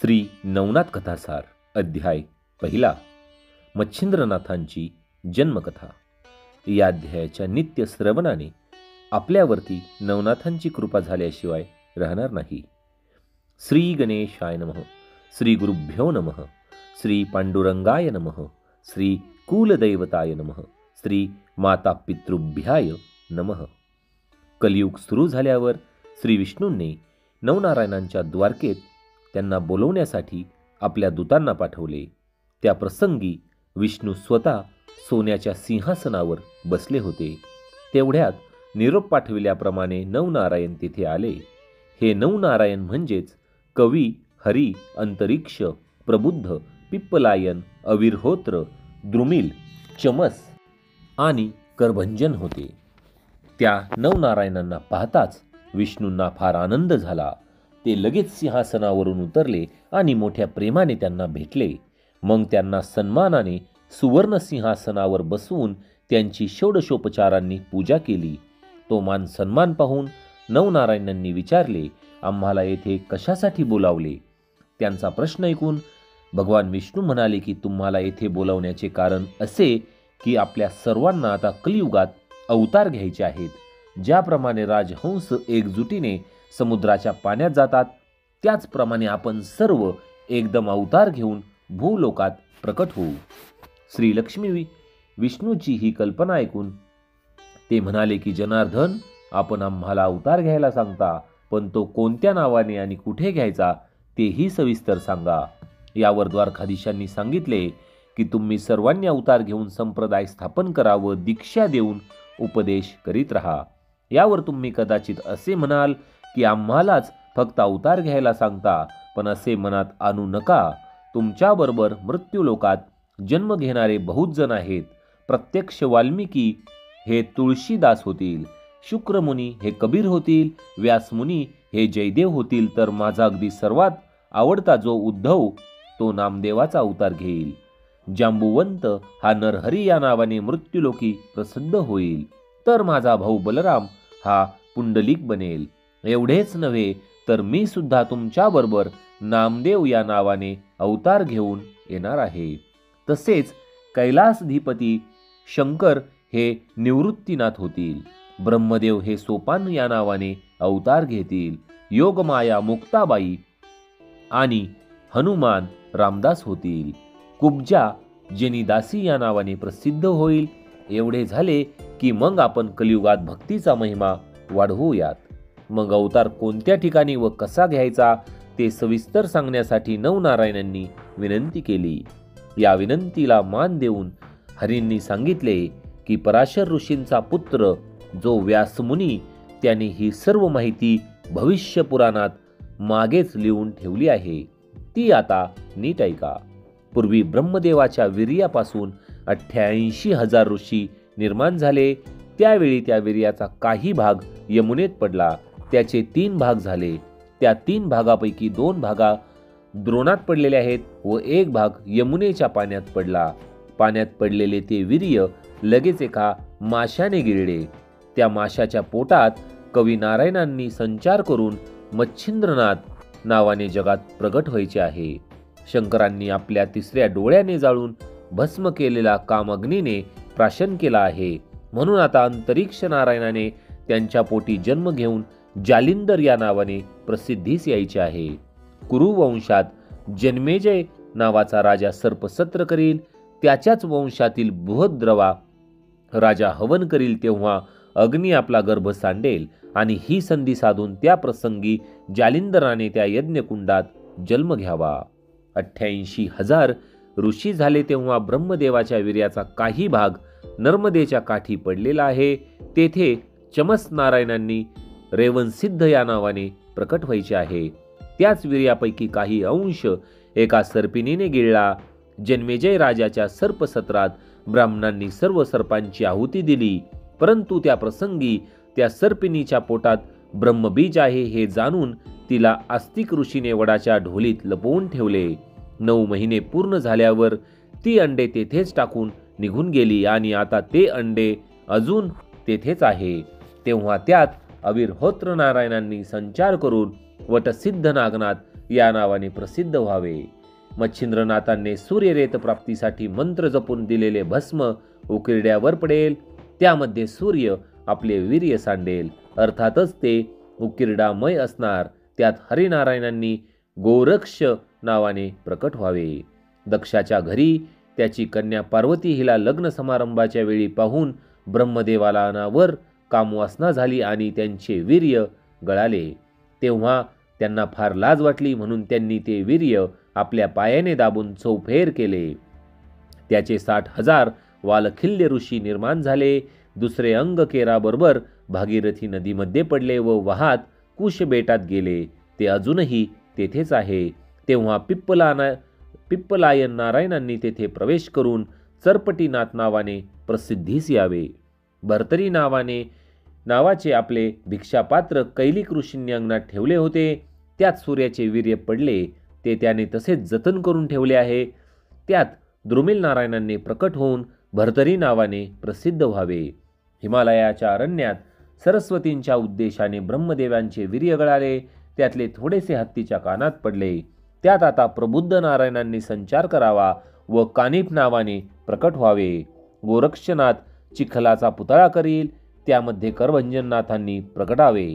श्री नवनाथ कथासार अध्याय पहिला मच्छिंद्रनाथांची जन्मकथा। या अध्यायाच्या नित्य श्रवणाने आपल्यावरती नवनाथांची कृपा झाल्याशिवाय राहणार नाही। श्री गणेशाय नमः, श्री गुरुभ्यो नमः, श्री पांडुरंगाय नमः, श्री कुलदैवताय नमः, श्री माता पितृभ्याय नमः। कलियुग सुरू झाल्यावर श्री विष्णूंनी नवनारायणांच्या द्वारकेत त्यांना बोलवण्यासाठी आपल्या दूतांना पाठवले। त्या प्रसंगी विष्णू स्वतः सोन्याच्या सिंहासनावर बसले होते। तेवढ्यात निरोप पाठविल्याप्रमाणे नवनारायण तिथे आले। हे नवनारायण म्हणजेच कवी, हरी, अंतरिक्ष, प्रबुद्ध, पिप्पलायन, अविर्होत्र, द्रुमिल, चमस आणि करभंजन होते। त्या नवनारायणांना पाहताच विष्णूंना फार आनंद झाला। ते लगेच सिंहासनावरून उतरले आणि मोठ्या प्रेमाने त्यांना भेटले। मग त्यांना सन्मानाने सुवर्ण सिंहासनावर बसवून त्यांची षोडशोपचारांनी पूजा केली। तो मान सन्मान पाहून नवनारायणांनी विचारले, आम्हाला येथे कशासाठी बोलावले? त्यांचा प्रश्न ऐकून भगवान विष्णू म्हणाले की तुम्हाला येथे बोलावण्याचे कारण असे की आपल्या सर्वांना आता कलियुगात अवतार घ्यायचे आहेत। ज्याप्रमाणे राजहंस एकजुटीने समुद्राच्या पाण्यात जातात, त्याचप्रमाणे आपण सर्व एकदम अवतार घेऊन भूलोकात प्रकट होऊ। श्री लक्ष्मी विष्णूची ही कल्पना ऐकून ते म्हणाले की जनार्दन, आपण आम्हाला अवतार घ्यायला सांगता, पण तो कोणत्या नावाने आणि कुठे घ्यायचा तेही सविस्तर सांगा। यावर द्वारकाधीशांनी सांगितले की तुम्ही सर्वांनी अवतार घेऊन संप्रदाय स्थापन करावं, दीक्षा देऊन उपदेश करीत राहा। यावर तुम्ही कदाचित असे म्हणाल की आम्हालाच फक्त अवतार घ्यायला सांगता, पण असे मनात आणू नका। तुमच्याबरोबर मृत्यूलोकात जन्म घेणारे बहुत जण आहेत। प्रत्यक्ष वाल्मिकी हे तुळशीदास होतील, शुक्रमुनी हे कबीर होतील, व्यासमुनी हे जयदेव होतील, तर माझा अगदी सर्वात आवडता जो उद्धव तो नामदेवाचा अवतार घेईल। जांबुवंत हा नरहरी या नावाने मृत्यूलोकी प्रसिद्ध होईल, तर माझा भाऊ बलराम हा पुंडलिक बनेल। एवढेच नव्हे तर मी सुद्धा तुमच्याबरोबर नामदेव या नावाने अवतार घेऊन येणार आहे। तसेच कैलासधिपती शंकर हे निवृत्तीनाथ होतील, ब्रह्मदेव हे सोपान या नावाने अवतार घेतील, योगमाया मुक्ताबाई आणि हनुमान रामदास होतील, कुब्जा जेनीदासी या नावाने प्रसिद्ध होईल। एवढे झाले की मग आपण कलियुगात भक्तीचा महिमा वाढवूयात। मग अवतार कोणत्या ठिकाणी व कसा घ्यायचा ते सविस्तर सांगण्यासाठी नवनारायणांनी विनंती केली। या विनंतीला मान देऊन हरींनी सांगितले की पराशर ऋषींचा पुत्र जो व्यासमुनी त्याने ही सर्व माहिती भविष्य पुराणात मागेच लिहून ठेवली आहे, ती आता नीट ऐका। पूर्वी ब्रह्मदेवाच्या वीर्यापासून 88,000 ऋषी निर्माण झाले। त्यावेळी त्या वीर्याचा काही भाग यमुनेत पडला, त्याचे 3 भाग झाले। त्या 3 भागापैकी 2 भागा द्रोणात पडलेले आहेत व 1 भाग यमुनेच्या पाण्यात पडला। पाण्यात पडलेले ते वीर्य लगेच एका माशाने गिळले। त्या माशाच्या पोटात कवी नारायणांनी संचार करून मच्छिंद्रनाथ नावाने जगात प्रगट व्हायचे आहे। शंकरांनी आपल्या 3ऱ्या डोळ्याने जाळून भस्म केलेला कामअग्नीने प्राशन केला आहे, म्हणून आता अंतरिक्ष नारायणाने त्यांच्या पोटी जन्म घेऊन जालिंदर या नावाने प्रसिद्धीस यायचे आहे। कुरुवंशात जन्मेजय नावाचा राजा सर्पसत्र करील, त्याच्याच वंशातील बृहद्रवा राजा हवन करील, तेव्हा अग्नी आपला गर्भ सांडेल आणि ही संधी साधून त्या प्रसंगी जालिंदराने त्या यज्ञकुंडात जन्म घ्यावा। 88,000 ऋषी झाले तेव्हा ब्रह्मदेवाच्या वीर्याचा काही भाग नर्मदेच्या काठी पडलेला आहे। तेथे चमस नारायणांनी रेवनसिद्ध या नावाने प्रकट व्हायचे आहे। त्याच वीर्यापैकी काही अंश एका सर्पिणीने गिळला। जन्मेजय राजाच्या सर्पसत्रात ब्राह्मणांनी सर्व सर्पांची आहुती दिली, परंतु त्या प्रसंगी त्या सर्पिणीच्या पोटात ब्रह्मबीज आहे हे जाणून तिला आस्तिक ऋषीने वडाच्या ढोलीत लपवून ठेवले। 9 महिने पूर्ण झाल्यावर ती अंडे तेथेच टाकून निघून गेली आणि आता ते अंडे अजून तेथेच आहे। तेव्हा त्यात अविर्होत्र नारायणांनी संचार करून वटसिद्ध नागनाथ या नावाने प्रसिद्ध व्हावे. मच्छिंद्रनाथांनी सूर्यरेत प्राप्तीसाठी मंत्र जपून दिलेले भस्म उकिरड्यावर पडेल, त्यामध्ये सूर्य आपले वीर्य सांडेल, अर्थातच ते उकिरडामय असणार. त्यात हरिनारायणांनी गोरक्ष नावाने प्रकट व्हावे. दक्षाच्या घरी त्याची कन्या पार्वती हिला लग्न समारंभाच्या वेळी पाहून ब्रह्मदेवाला अनावर कामवासना झाली आणि त्यांचे वीर्य गळाले. तेव्हा त्यांना फार लाज वाटली, म्हणून त्यांनी ते वीर्य आपल्या पायाने दाबून चौफेर केले. त्याचे 60,000 वालखिल्य ऋषी निर्माण झाले. दुसरे अंग केराबरोबर भागीरथी नदीमध्ये पडले व वाहत कुश बेटात गेले. ते अजूनही तेथेच आहे. तेव्हा पिप्पलायन नारायणांनी तेथे प्रवेश करून चरपटीनाथ नावाने प्रसिद्धीस यावे. भर्तरी नावाचे आपले भिक्षापात्र कैलिक ऋषींनी अंगणात ठेवले होते. त्यात सूर्याचे वीर्य पडले. ते त्याने तसेच जतन करून ठेवले आहे. त्यात द्रुमिल नारायणांनी प्रकट होऊन भर्तरी नावाने प्रसिद्ध व्हावे. हिमालयाच्या अरण्यात सरस्वतींच्या उद्देशाने ब्रह्मदेवांचे वीर्य गळाले. त्यातले थोडेसे हत्तीच्या कानात पडले. त्यात आता प्रबुद्ध नारायणांनी संचार करावा व कानिफ नावाने प्रकट व्हावे. गोरक्षनाथ चिखलाचा पुतळा करील, त्यामध्ये करभंजननाथांनी प्रकटावे.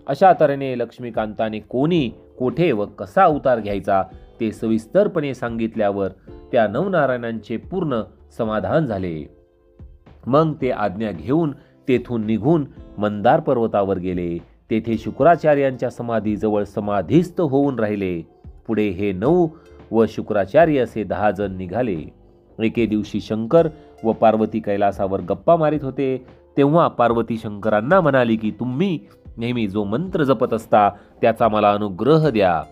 अशा तऱ्हेने लक्ष्मीकांताने कोणी, कोठे व कसा अवतार घ्यायचा ते सविस्तरपणे सांगितल्यावर त्या नवनारायणांचे पूर्ण समाधान झाले. मग ते आज्ञा घेऊन तेथून निघून मंदार पर्वतावर गेले. तेथे शुक्राचार्यांच्या समाधीजवळ समाधीस्थ होऊन राहिले. पुढे हे 9 व शुक्राचार्य असे 10 जण निघाले. एके दिवशी शंकर व पार्वती कैलासावर गप्पा मारित होते. तेव्हा पार्वती शंकरांना म्हणाली की तुम्ही नेहमी जो मंत्र जपत असता त्याचा मला अनुग्रह द्या.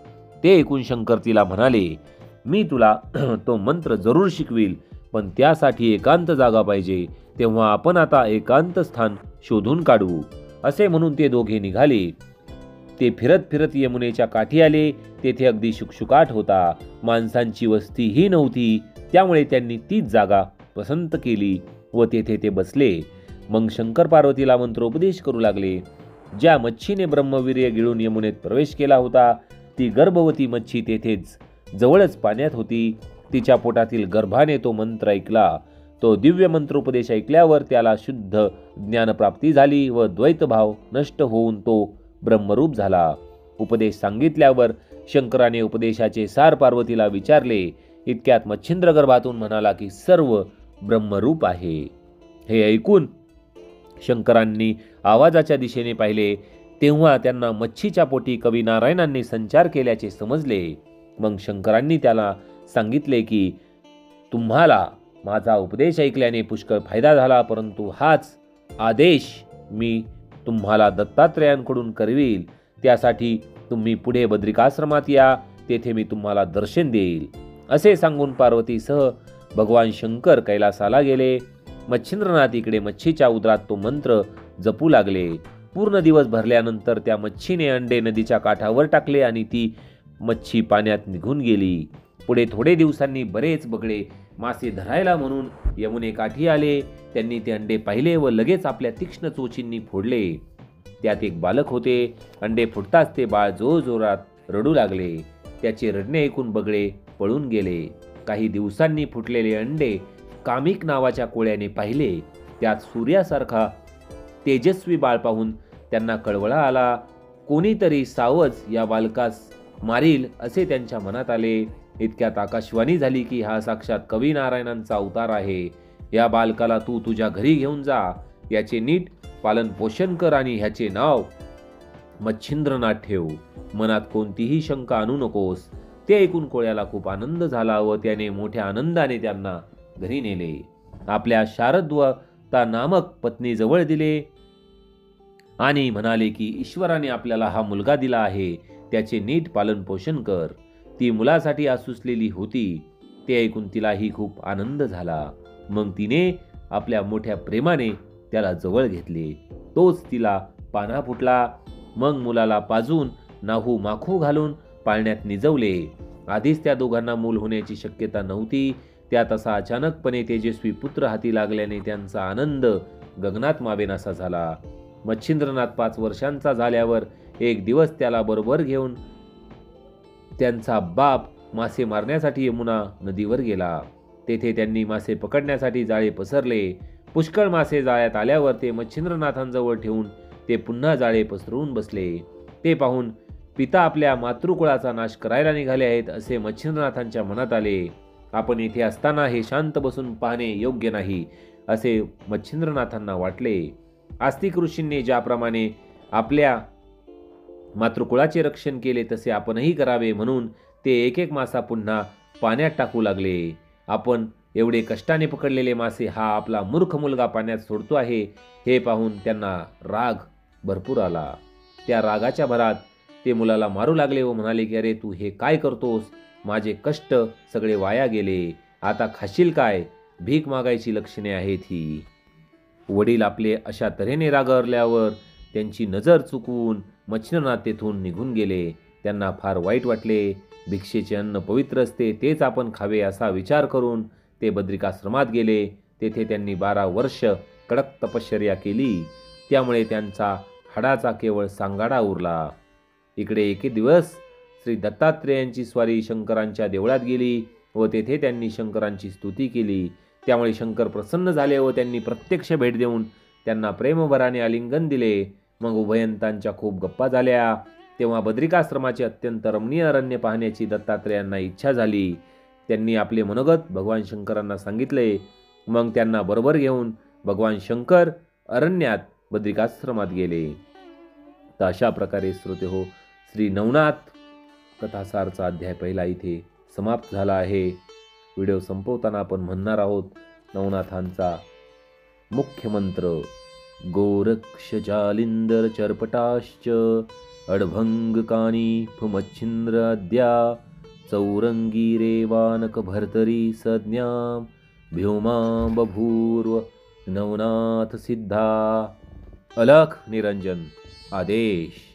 ते ऐकून शंकर तिला म्हणाले, मी तुला तो मंत्र जरूर शिकवील, पण त्यासाठी एकांत जागा पाहिजे. तेव्हा आपण आता एकांत स्थान शोधून काढू. असे म्हणून ते दोघे निघाले. ते फिरत फिरत यमुनेच्या काठी आले. तेथे अगदी शुकशुकाट होता. माणसांची वस्तीही नव्हती. त्यामुळे त्यांनी तीच जागा पसंत केली व तेथे ते बसले. मग शंकर पार्वतीला मंत्रोपदेश करू लागले. ज्या मच्छीने ब्रह्मवीर्य गिळून यमुनेत प्रवेश केला होता ती गर्भवती मच्छी तेथेच जवळच पाण्यात होती. तिच्या पोटातील गर्भाने तो मंत्र ऐकला. तो दिव्य मंत्रोपदेश ऐकल्यावर त्याला शुद्ध ज्ञानप्राप्ती झाली व द्वैतभाव नष्ट होऊन तो ब्रह्मरूप झाला. उपदेश सांगितल्यावर शंकराने उपदेशाचे सार पार्वतीला विचारले. इतक्यात मच्छिंद्र गर्भातून म्हणाला की सर्व ब्रह्मरूप आहे. हे ऐकून शंकरांनी आवाजाच्या दिशेने पाहिले. तेव्हा त्यांना मच्छीच्या पोटी कवी नारायणांनी संचार केल्याचे समजले. मग शंकरांनी त्याला सांगितले की तुम्हाला माझा उपदेश ऐकल्याने पुष्कळ फायदा झाला, परंतु हाच आदेश मी तुम्हाला दत्तात्रेयांकडून करवील. त्यासाठी तुम्ही पुढे बद्रिकाश्रमात या, तेथे मी तुम्हाला दर्शन देईल. असे सांगून पार्वतीसह भगवान शंकर कैलासाला गेले. मच्छिंद्रनाथ इकडे मच्छीच्या उदरात तो मंत्र जपू लागले. पूर्ण दिवस भरल्यानंतर त्या मच्छीने अंडे नदीच्या काठावर टाकले आणि ती मच्छी पाण्यात निघून गेली. पुढे थोडे दिवसांनी बरेच बगळे मासे धरायला म्हणून यमुनेकाठी आले. त्यांनी ते अंडे पाहिले व लगेच आपल्या तीक्ष्ण चोचींनी फोडले. त्यात एक बालक होते. अंडे फुटताच ते बाळ जोरजोरात रडू लागले. त्याचे रडणे ऐकून बगळे पळून गेले. काही दिवसांनी फुटलेले अंडे कामिक नावाच्या कोळ्याने पाहिले. त्यात सूर्यासारखा तेजस्वी बाळ पाहून त्यांना कळवळा आला. कोणीतरी सावज या बालकास मारील असे त्यांच्या मनात आले. इतक्यात आकाशवाणी झाली की हा साक्षात कवी नारायणांचा अवतार आहे. या बालकाला तू तुझ्या घरी घेऊन जा. याचे नीट पालन पोषण कर आणि ह्याचे नाव मच्छिंद्रनाथ ठेव. मनात कोणतीही शंका आणू नकोस. ते ऐकून कोळ्याला खूप आनंद झाला व त्याने मोठ्या आनंदाने त्यांना घरी नेले. आपल्या शारद्वता नामक पत्नीजवळ दिले आणि म्हणाले की ईश्वराने आपल्याला हा मुलगा दिला आहे, त्याचे नीट पालन पोषण कर. ती मुलासाठी आसुसलेली होती. ते ऐकून तिलाही खूप आनंद झाला. मग तिने आपल्या मोठ्या प्रेमाने त्याला जवळ घेतले. तोच तिला पाना फुटला. मग मुलाला पाजून नाहू माखू घालून पाळण्यात निजवले. आधीच त्या दोघांना मूल होण्याची शक्यता नव्हती. त्यात असा अचानकपणे तेजस्वी पुत्र हाती लागल्याने त्यांचा आनंद गगनात मावेनासा झाला. मच्छिंद्रनाथ 5 वर्षांचा झाल्यावर एक दिवस त्याला बरोबर घेऊन त्यांचा बाप मासे मारण्यासाठी यमुना नदीवर गेला. तेथे त्यांनी मासे पकडण्यासाठी जाळे पसरले. पुष्कळ मासे जाळ्यात आल्यावर ते मच्छिंद्रनाथांजवळ ठेवून ते पुन्हा जाळे पसरवून बसले. ते पाहून पिता आपल्या मातृकुळाचा नाश करायला निघाले आहेत असे मच्छिंद्रनाथांच्या मनात आले. आपण इथे असताना हे शांत बसून पाहणे योग्य नाही असे मच्छिंद्रनाथांना वाटले. आस्तिक ऋषींनी ज्याप्रमाणे आपल्या मातृकुळाचे रक्षण केले तसे आपणही करावे म्हणून ते एक एक मासा पुन्हा पाण्यात टाकू लागले. आपण एवढे कष्टाने पकडलेले मासे हा आपला मूर्ख मुलगा पाण्यात सोडतो आहे हे पाहून त्यांना राग भरपूर आला. त्या रागाच्या भरात ते मुलाला मारू लागले व म्हणाले की अरे तू हे काय करतोस, माझे कष्ट सगळे वाया गेले, आता खाशील काय, भीक मागायची लक्षणे आहेत ही. वडील आपले अशा तऱ्हेने रागावल्यावर त्यांची नजर चुकवून मच्छिंद्रनाथ तेथून निघून गेले. त्यांना फार वाईट वाटले. भिक्षेचे अन्न पवित्र असते, तेच आपण खावे असा विचार करून ते बद्रिकाश्रमात गेले. तेथे त्यांनी 12 वर्ष कडक तपश्चर्या केली. त्यामुळे त्यांचा हाडाचा केवळ सांगाडा उरला. इकडे एके दिवस श्री दत्तात्रेयांची स्वारी शंकरांच्या देवळात गेली व तेथे त्यांनी शंकरांची स्तुती केली. त्यामुळे शंकर प्रसन्न झाले व त्यांनी प्रत्यक्ष भेट देऊन त्यांना प्रेमभराने आलिंगन दिले. मग उभयंतांच्या खूप गप्पा झाल्या. तेव्हा बद्रिकाश्रमाचे अत्यंत रमणीय अरण्य पाहण्याची दत्तात्रेयांना इच्छा झाली. त्यांनी आपले मनोगत भगवान शंकरांना सांगितले. मग त्यांना बरोबर घेऊन भगवान शंकर अरण्यात बद्रिकाश्रमात गेले. तर अशा प्रकारे श्रोते हो, श्री नवनाथ कथासारचा अध्याय पहिला इथे समाप्त झाला आहे. व्हिडिओ संपवताना आपण म्हणणार आहोत नवनाथांचा मुख्य मंत्र: गोरक्ष जालिंदर चर्पटाश्च अडभंग कानिफ मच्छिंद्र अद्या चौरंगी रेवानक भर्तरी संज्ञां व्योमा बभूर्व नवनाथ सिद्धा. अलख निरंजन आदेश.